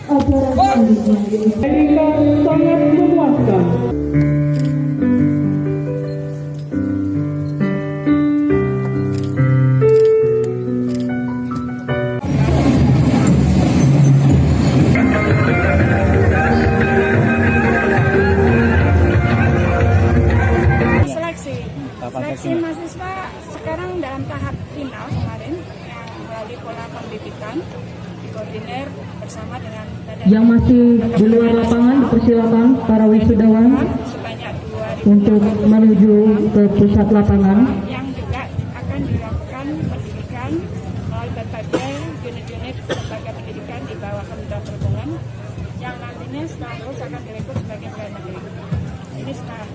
acara selanjutnya. Ini sangat memuaskan. Seleksi mahasiswa sekarang dalam tahap final kemarin yang melalui pola pembibitan dikoordinir bersama dengan Yang masih di luar lapangan dipersilakan para wisudawan sebanyak untuk menuju ke pusat lapangan. yang juga akan dilakukan pendidikan melalui berbagai unit-unit lembaga pendidikan di bawah Kementerian Perhubungan yang nantinya setelah lulus akan direkrut sebagai pegawai negeri. Ini setelah